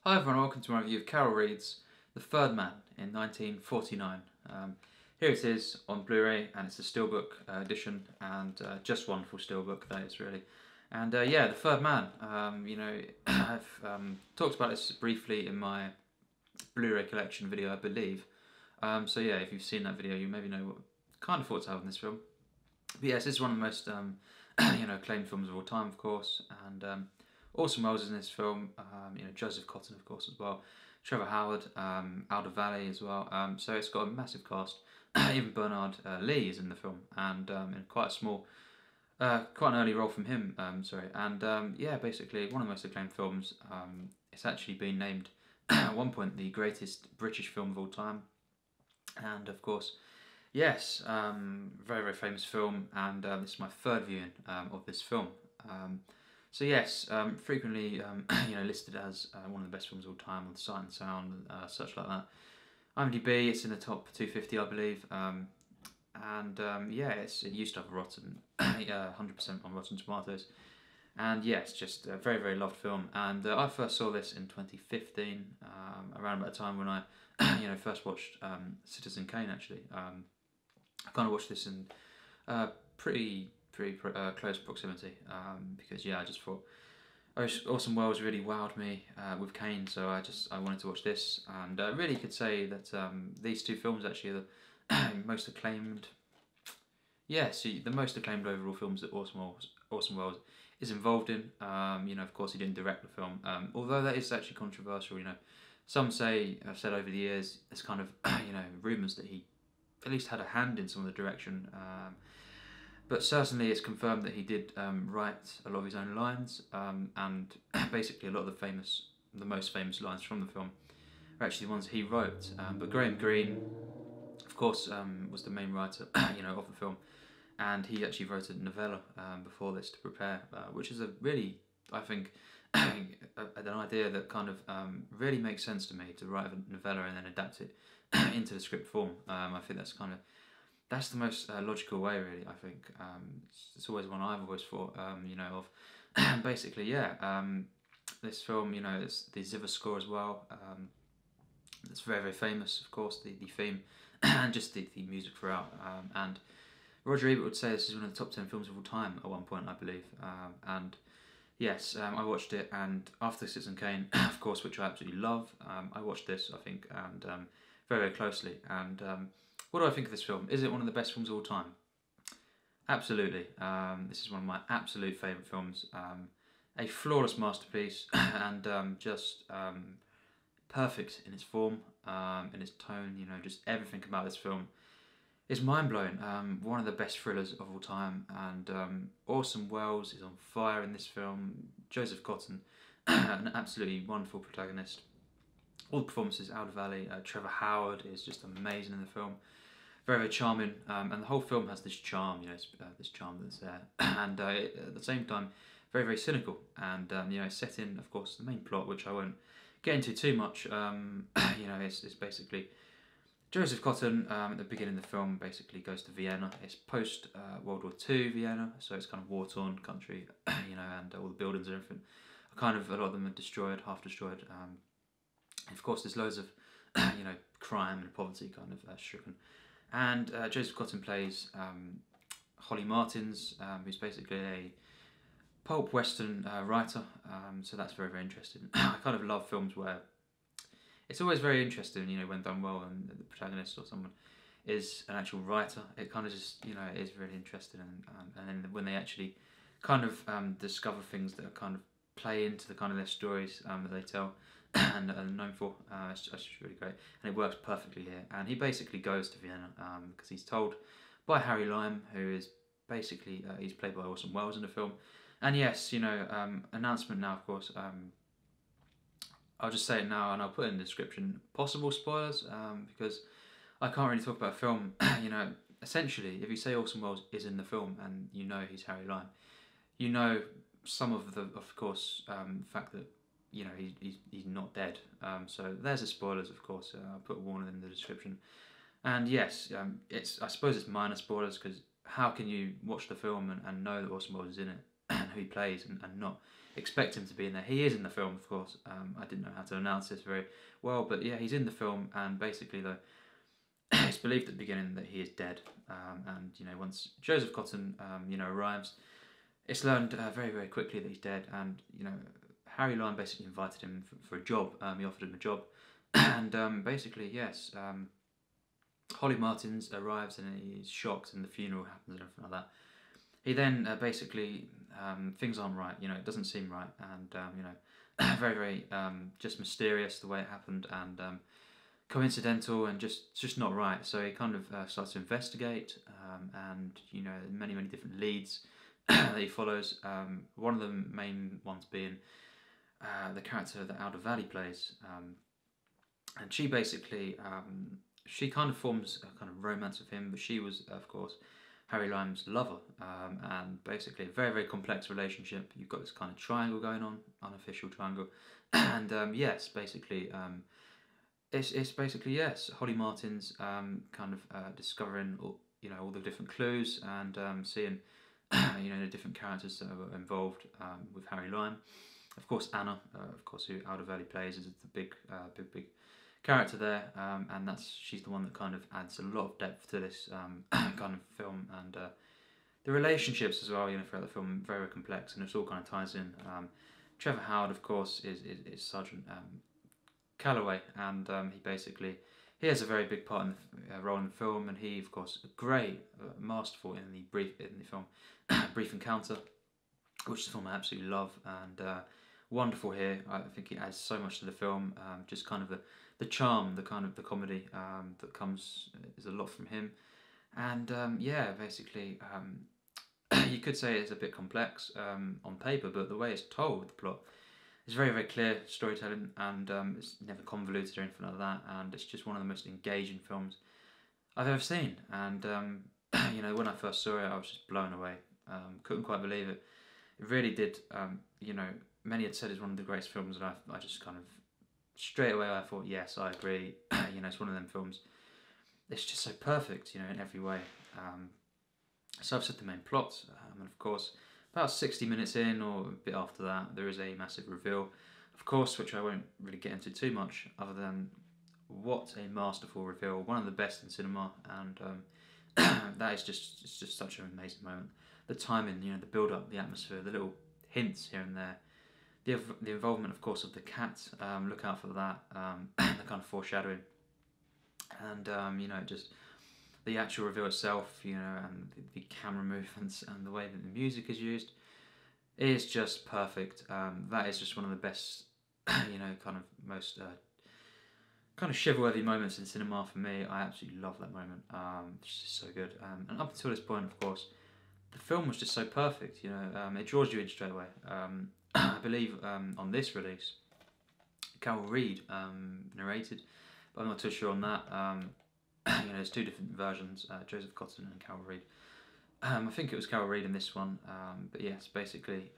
Hi everyone, welcome to my review of Carol Reed's The Third Man in 1949. Here it is on Blu-ray, and it's a steelbook edition, and just wonderful steelbook that is really. And yeah, The Third Man, I've talked about this briefly in my Blu-ray collection video, I believe. So yeah, if you've seen that video, you maybe know what kind of thoughts I have on this film. But yes, this is one of the most acclaimed films of all time, of course, and Orson Welles is in this film, Joseph Cotten, of course, as well, Trevor Howard, Alida Valli as well, so it's got a massive cast. Even Bernard Lee is in the film, and in quite a small, quite an early role from him, yeah, basically one of the most acclaimed films. It's actually been named at one point the greatest British film of all time, and of course, yes, very, very famous film, and this is my third viewing of this film. So yes, frequently listed as one of the best films of all time with Sight and Sound, such like that. IMDb, it's in the top 250, I believe, yeah, it used to have a rotten, 100% on Rotten Tomatoes, and yeah, it's just a very, very loved film. And I first saw this in 2015, around about the time when I, first watched Citizen Kane. Actually, I kind of watched this in pretty close proximity, because yeah, I just thought Orson Welles really wowed me with Kane, so I wanted to watch this, and I really could say that these two films actually are the most acclaimed. Yes, the most acclaimed overall films that Orson Welles is involved in. Of course, he didn't direct the film, although that is actually controversial. Some say, I've said over the years, there's kind of rumours that he at least had a hand in some of the direction. But certainly it's confirmed that he did write a lot of his own lines, and basically a lot of the most famous lines from the film are actually the ones he wrote. But Graham Greene, of course, was the main writer, of the film, and he actually wrote a novella before this to prepare, which is a really, I think, an idea that kind of really makes sense to me, to write a novella and then adapt it into the script form. I think that's the most logical way, really. I think it's always one I've always thought, of. Basically, yeah. This film, it's the Zither score as well. It's very, very famous, of course, the theme and just the music throughout. And Roger Ebert would say this is one of the top 10 films of all time at one point, I believe. And yes, I watched it, and after Citizen Kane, of course, which I absolutely love, I watched this, I think, and very, very closely. And what do I think of this film? Is it one of the best films of all time? Absolutely. This is one of my absolute favourite films. A flawless masterpiece, and just perfect in its form, in its tone. Just everything about this film is mind-blowing. One of the best thrillers of all time, and Orson Welles is on fire in this film. Joseph Cotten, an absolutely wonderful protagonist. All the performances, Alida Valli, Trevor Howard is just amazing in the film. Very, very charming, and the whole film has this charm, this charm that's there, and at the same time, very, very cynical, and set in, of course, the main plot, which I won't get into too much. It's basically Joseph Cotten at the beginning of the film basically goes to Vienna. It's post World War II Vienna, so it's kind of war-torn country, and all the buildings and everything are kind of, a lot of them are destroyed, half destroyed. Of course, there's loads of crime and poverty kind of stricken. And Joseph Cotten plays Holly Martins, who's basically a pulp western writer, so that's very, very interesting. I kind of love films where it's always very interesting, when done well, and the protagonist or someone is an actual writer. It kind of just, it is really interesting, and then when they actually kind of discover things that kind of play into the kind of their stories that they tell and are known for, it's just really great, and it works perfectly here. And he basically goes to Vienna because he's told by Harry Lime, who is basically he's played by Orson Welles in the film. And yes, announcement now, of course. I'll just say it now, and I'll put it in the description. Possible spoilers, because I can't really talk about a film. Essentially, if you say Orson Welles is in the film and he's Harry Lime, some of the, of course, fact that he's not dead. So there's the spoilers, of course. I'll put a warning in the description. And yes, I suppose it's minor spoilers, because how can you watch the film and know that Orson Welles is in it, and who he plays and not expect him to be in there. He is in the film, of course. I didn't know how to announce this very well, but yeah, he's in the film, and basically though, it's believed at the beginning that he is dead, and once Joseph Cotten arrives, it's learned very, very quickly that he's dead, and Harry Lime basically invited him for a job. He offered him a job, and basically, yes, Holly Martins arrives and he's shocked, and the funeral happens and everything like that. He then basically, things aren't right, it doesn't seem right, and very, very just mysterious the way it happened, and coincidental, and just not right. So he kind of starts to investigate, and many, many different leads that he follows. One of the main ones being the character that Valli plays, and she basically she kind of forms a kind of romance with him, but she was, of course, Harry Lime's lover, and basically a very, very complex relationship. You've got this kind of triangle going on, unofficial triangle, and yes, basically, it's basically, yes, Holly Martins kind of discovering all the different clues, and seeing the different characters that are involved with Harry Lime. Of course, Anna, of course, who Valli plays, is the big character there, and she's the one that kind of adds a lot of depth to this kind of film, and the relationships as well, throughout the film, very, very complex, and it all kind of ties in. Trevor Howard, of course, is Sergeant Calloway, and he has a very big part in the role in the film, and he, of course, great, masterful in the film Brief Encounter, which the film I absolutely love, and wonderful here. I think it adds so much to the film. Just kind of the charm, the kind of the comedy that comes is a lot from him, and yeah, basically, you could say it's a bit complex on paper, but the way it's told, the plot, is very, very clear storytelling, and it's never convoluted or anything like that, and it's just one of the most engaging films I've ever seen. And when I first saw it, I was just blown away. Couldn't quite believe it. It really did. Many had said it's one of the greatest films, and I just kind of straight away I thought, yes, I agree. It's one of them films. It's just so perfect, in every way. So I've said the main plot, and of course, about 60 minutes in, or a bit after that, there is a massive reveal, of course, which I won't really get into too much, other than what a masterful reveal, one of the best in cinema, and that is just such an amazing moment. The timing, the build-up, the atmosphere, the little hints here and there, the involvement, of course, of the cat. Look out for that. The kind of foreshadowing, and just the actual reveal itself, and the camera movements and the way that the music is used is just perfect. That is just one of the best, kind of most kind of shiver-worthy moments in cinema for me. I absolutely love that moment. It's just so good. And up until this point, of course, the film was just so perfect. It draws you in straight away. I believe on this release, Carol Reed narrated, but I'm not too sure on that. There's two different versions, Joseph Cotten and Carol Reed. I think it was Carol Reed in this one, but yes, basically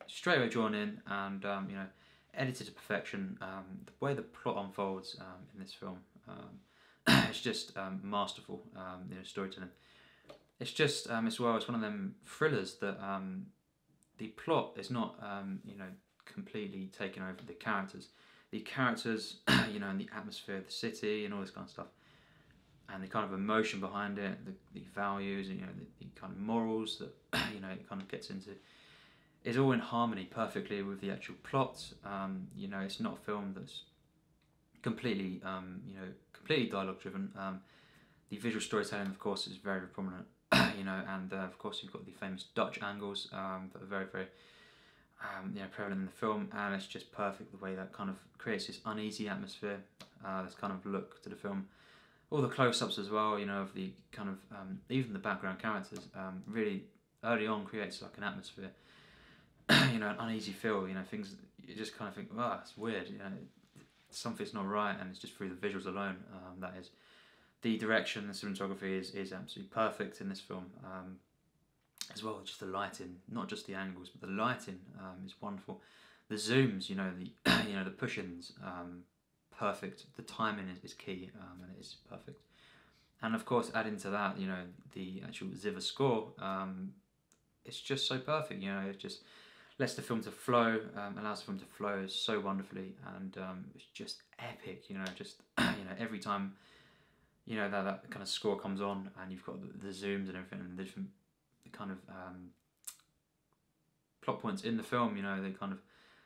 straight away drawn in, and edited to perfection. The way the plot unfolds in this film, it's just masterful. Storytelling. It's just as well. It's one of them thrillers that the plot is not completely taken over the characters. The characters, and the atmosphere of the city and all this kind of stuff, and the kind of emotion behind it, the values, and the kind of morals that it kind of gets into, is all in harmony perfectly with the actual plot. It's not a film that's completely completely dialogue driven. The visual storytelling, of course, is very, very prominent. And of course you've got the famous Dutch angles that are very, very prevalent in the film, and it's just perfect the way that kind of creates this uneasy atmosphere, this kind of look to the film. All the close-ups as well, of the kind of even the background characters, really early on creates like an atmosphere, an uneasy feel. Things you just kind of think, wow, it's weird. Something's not right, and it's just through the visuals alone. That is. The direction, the cinematography is absolutely perfect in this film, as well. Just the lighting, not just the angles, but the lighting is wonderful. The zooms, the push-ins, perfect. The timing is key, and it is perfect. And of course, adding to that, the actual Ziva score, it's just so perfect. It just lets the film to flow, allows the film to flow so wonderfully, and it's just epic. You know, just every time that kind of score comes on, and you've got the zooms and everything, and the different kind of plot points in the film. You know,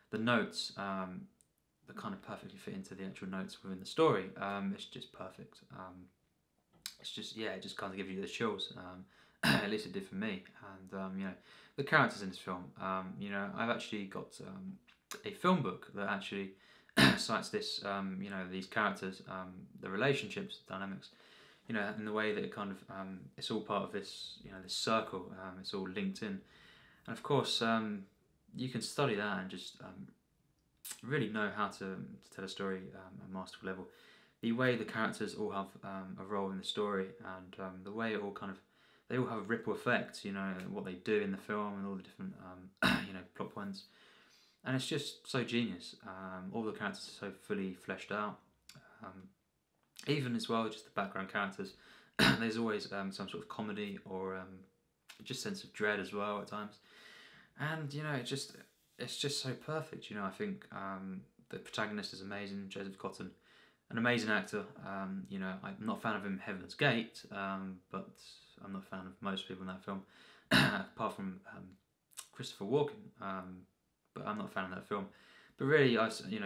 the notes that kind of perfectly fit into the actual notes within the story. It's just perfect. It's just it just kind of gives you the chills. At least it did for me. And the characters in this film. I've actually got a film book that actually cites this. These characters, the relationships, dynamics. In the way that it kind of it's all part of this. This circle. It's all linked in, and of course you can study that and just really know how to tell a story at a masterful level. The way the characters all have a role in the story, and the way it all they all have a ripple effect. What they do in the film and all the different plot points, and it's just so genius. All the characters are so fully fleshed out. Even as well, just the background characters. There's always some sort of comedy or just sense of dread as well at times, and it's just so perfect. I think the protagonist is amazing, Joseph Cotten, an amazing actor. I'm not a fan of him in Heaven's Gate, but I'm not a fan of most people in that film, apart from Christopher Walken. But I'm not a fan of that film. But really,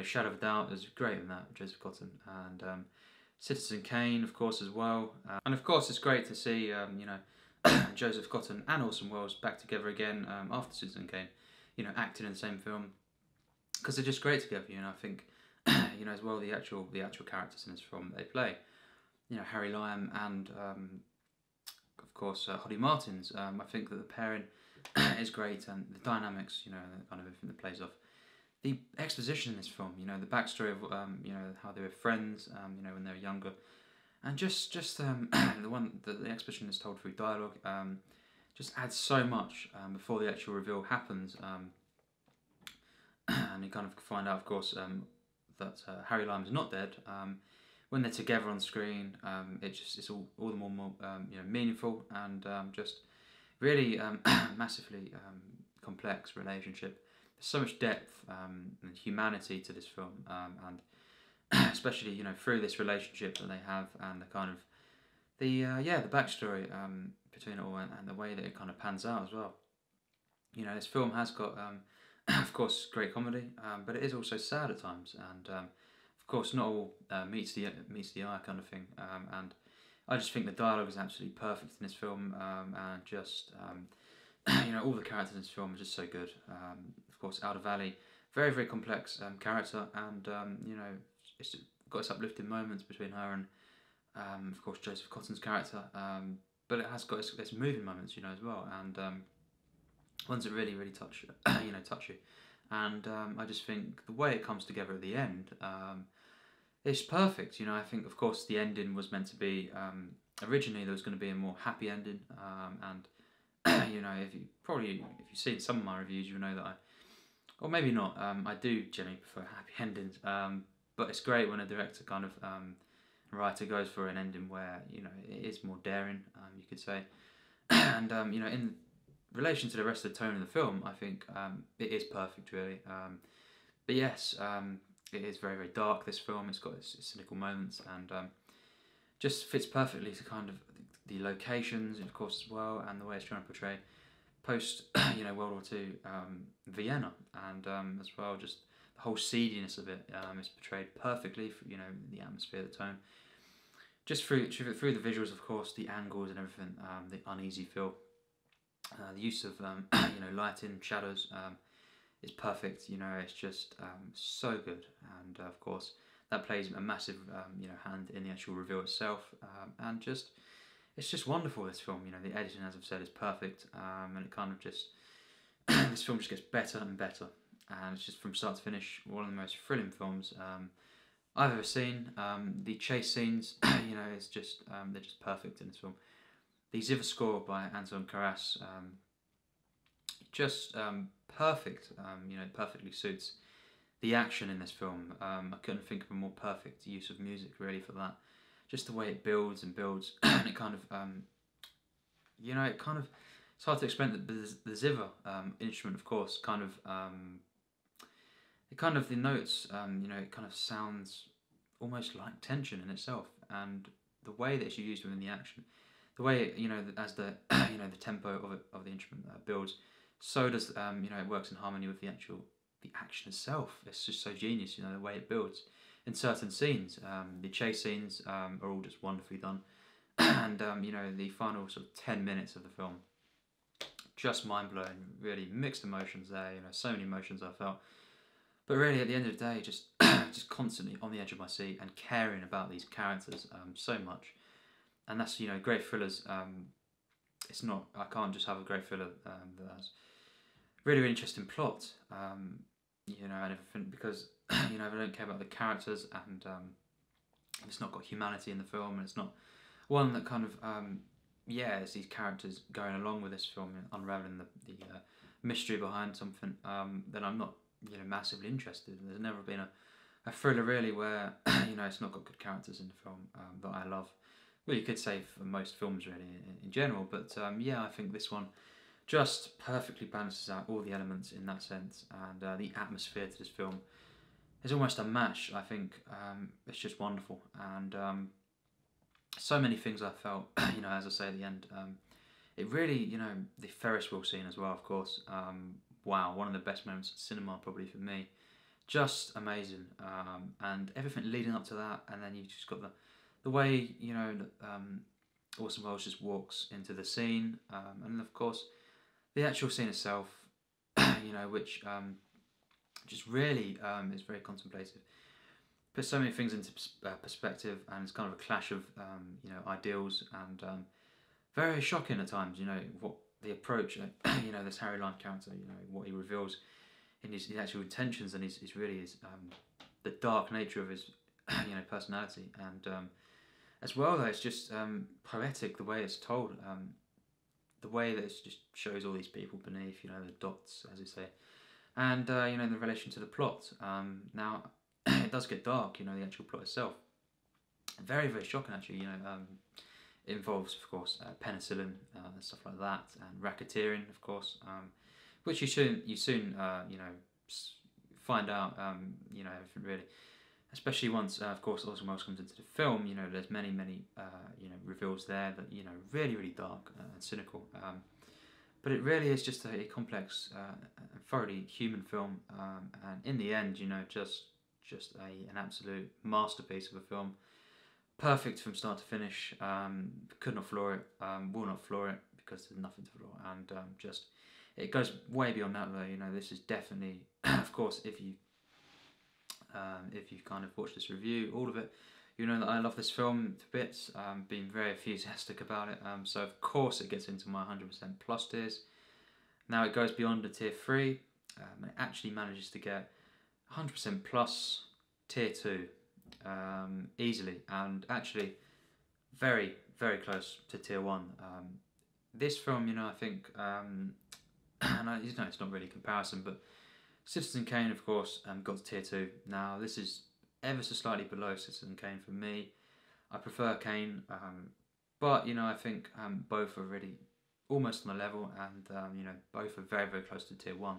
Shadow of a Doubt is great in that, Joseph Cotten, and Citizen Kane, of course, as well. And of course, it's great to see Joseph Cotten and Orson Welles back together again after Citizen Kane. Acting in the same film, because they're just great together. I think as well the actual characters in this film they play. Harry Lime and of course Hoddy Martins. I think that the pairing is great, and the dynamics, the kind of everything that plays off. The exposition in this film, the backstory of how they were friends, when they were younger, and just the exposition is told through dialogue. Just adds so much before the actual reveal happens, and you kind of find out, of course, that Harry Lime is not dead. When they're together on screen, it's all the more meaningful, and just really massively complex relationship. There's so much depth and humanity to this film, and especially through this relationship that they have, and the kind of the backstory between it all, and the way that it kind of pans out as well. This film has got of course great comedy, but it is also sad at times, and of course not all meets the eye kind of thing, and I just think the dialogue is absolutely perfect in this film, and just all the characters in this film are just so good. Of course, Alida Valli, very very complex character, and it's got its uplifting moments between her and of course Joseph Cotton's character, but it has got its moving moments, as well, and ones that really really touch you, and I just think the way it comes together at the end is perfect. I think of course the ending was meant to be originally there was going to be a more happy ending, and if you've seen some of my reviews, you'll know that or maybe not, I do generally prefer happy endings, but it's great when a director kind of writer goes for an ending where it is more daring, you could say, and in relation to the rest of the tone of the film, I think it is perfect, really. But yes, it is very very dark. This film, it's got its cynical moments, and just fits perfectly to kind of the locations, of course, as well, and the way it's trying to portray post World War II Vienna, and as well just the whole seediness of it is portrayed perfectly. The atmosphere, the tone, just through the visuals, of course, the angles and everything, the uneasy feel, the use of lighting, shadows is perfect. It's just so good, and of course that plays a massive hand in the actual reveal itself, and just it's just wonderful, this film. The editing, as I've said, is perfect, and it kind of just this film just gets better and better, and it's just from start to finish one of the most thrilling films I've ever seen. The chase scenes, it's just they're just perfect in this film. The Ziva score by Anton Karas, just perfect. Perfectly suits the action in this film. I couldn't think of a more perfect use of music really for that. Just the way it builds and builds, and it kind of, it's hard to explain that the zither instrument, of course, the notes, it kind of sounds almost like tension in itself, and the way that it's used within the action, the way as the the tempo of the instrument builds, so does it works in harmony with the action itself. It's just so genius, the way it builds in certain scenes. The chase scenes are all just wonderfully done, and the final sort of 10 minutes of the film, just mind blowing. Really mixed emotions there. So many emotions I felt. But really, at the end of the day, just just constantly on the edge of my seat and caring about these characters so much. And that's great thrillers. It's not. I can't just have a great thriller that has really really interesting plot. And everything, because if I don't care about the characters, and it's not got humanity in the film, and it's not one that kind of it's these characters going along with this film and unraveling the mystery behind something, then I'm not massively interested. There's never been a thriller really where it's not got good characters in the film that I love. Well, you could say for most films really in general, but I think this one just perfectly balances out all the elements in that sense, and the atmosphere to this film is almost unmatched. I think it's just wonderful, and so many things I felt, as I say at the end, it really, the Ferris wheel scene as well, of course. Wow, one of the best moments of cinema probably for me. Just amazing, and everything leading up to that, and then you've just got the way Orson Welles just walks into the scene, and of course the actual scene itself, which just really is very contemplative. Puts so many things into perspective, and it's kind of a clash of ideals, and very shocking at times. What the approach, this Harry Lime character, what he reveals in his actual intentions, and his really is the dark nature of his personality, and as well though it's just poetic the way it's told, the way that it just shows all these people beneath, the dots as you say, and the relation to the plot. Now it does get dark, the actual plot itself. Very, very shocking actually, it involves, of course, penicillin and stuff like that, and racketeering, of course, which you soon find out, everything really. Especially once, of course, Orson Welles comes into the film, there's many, reveals there that, really, really dark and cynical. But it really is just a complex, thoroughly human film, and in the end, just an absolute masterpiece of a film. Perfect from start to finish. Could not flaw it. Will not flaw it because there's nothing to flaw. And it goes way beyond that though. This is definitely, of course, if you kind of watched this review, all of it, that I love this film to bits. Being very enthusiastic about it. So of course it gets into my 100% plus tiers. Now it goes beyond the tier 3. It actually manages to get 100% plus tier 2 easily, and actually very, very close to tier 1. This film, I think, and it's not really a comparison, but Citizen Kane, of course, got to tier 2. Now this is ever so slightly below Citizen Kane for me. I prefer Kane, but I think both are really almost on the level, and both are very, very close to tier 1.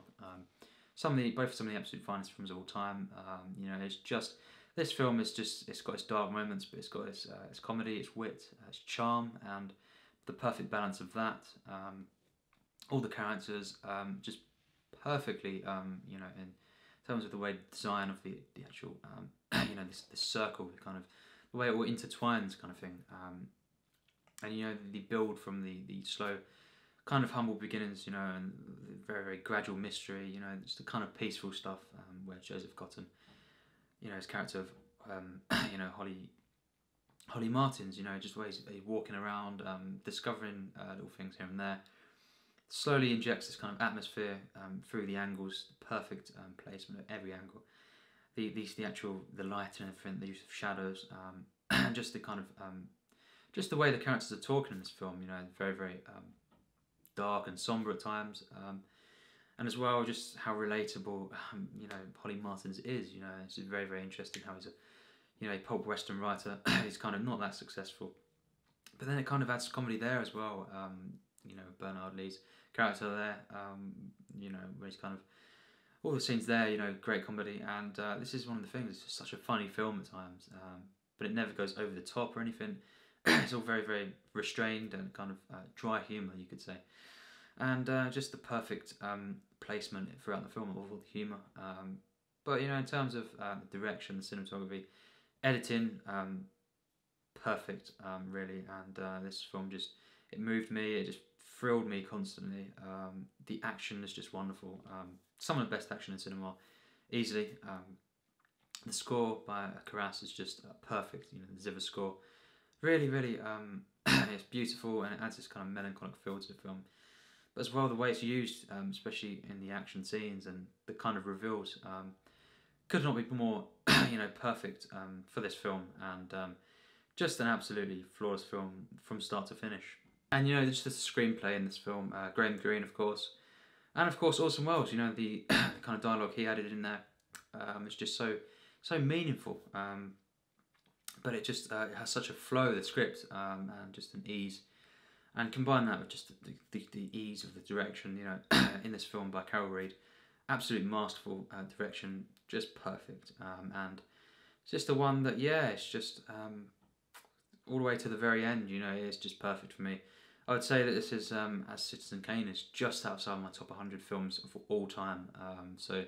Both some of the absolute finest films of all time. It's just, this film is just, it's got its dark moments, but it's got its comedy, its wit, its charm, and the perfect balance of that. All the characters just perfectly, in terms of the way design of the actual, this circle, kind of the way it all intertwines, kind of thing. And the build from the slow, kind of humble beginnings, and the very, very gradual mystery, just the kind of peaceful stuff, where Joseph Cotten, his character of, Holly Martins, just the way he's walking around, discovering little things here and there, slowly injects this kind of atmosphere through the angles, the perfect placement at every angle, the light and everything, the use of shadows, and just the kind of, just the way the characters are talking in this film, very, very dark and somber at times, and as well just how relatable Holly Martins is. It's very, very interesting how he's a pulp western writer. He's kind of not that successful, but then it kind of adds comedy there as well. you know, Bernard Lee's character there. You know, where he's kind of all the scenes there. You know, great comedy, and this is one of the things. It's just such a funny film at times, but it never goes over the top or anything. It's all very, very restrained and kind of dry humour, you could say, and just the perfect placement throughout the film of all the humour. But you know, in terms of the direction, the cinematography, editing, perfect, really. And this film just, it moved me. It just thrilled me constantly. The action is just wonderful. Some of the best action in cinema, easily. The score by Karas is just perfect. You know, the Zither score, really, really. It's beautiful, and it adds this kind of melancholic feel to the film. But as well, the way it's used, especially in the action scenes and the kind of reveals, could not be more, you know, perfect for this film, and just an absolutely flawless film from start to finish. And you know, just the screenplay in this film, Graham Greene, of course, and of course Orson Welles. You know, the kind of dialogue he added in there, is just so meaningful. But it just it has such a flow, the script, and just an ease. And combine that with just the ease of the direction, you know, in this film by Carol Reed. Absolute masterful direction, just perfect. And it's just the one that, yeah, it's just all the way to the very end, you know, it's just perfect for me. I would say that this is, as Citizen Kane, is just outside my top 100 films of all time. So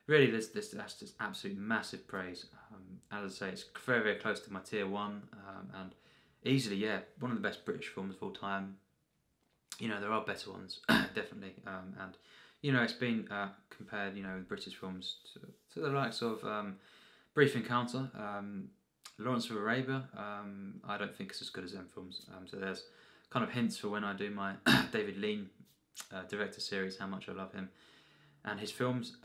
really, that's just absolute massive praise. As I say, it's very, very close to my tier 1, and easily, yeah, one of the best British films of all time. You know, there are better ones, definitely, and you know, it's been compared, you know, with British films to the likes of Brief Encounter, Lawrence of Arabia. I don't think it's as good as them films. So there's kind of hints for when I do my David Lean director series, how much I love him and his films,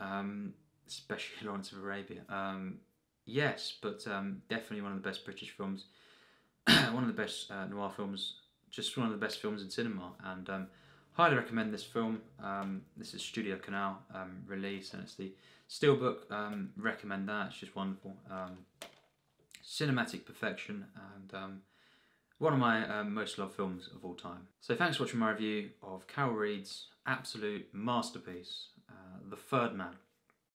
especially Lawrence of Arabia. Yes, but definitely one of the best British films, one of the best noir films, just one of the best films in cinema, and highly recommend this film. This is Studio Canal release, and it's the Steelbook. Recommend that, it's just wonderful. Cinematic perfection, and one of my most loved films of all time. So thanks for watching my review of Carol Reed's absolute masterpiece, The Third Man.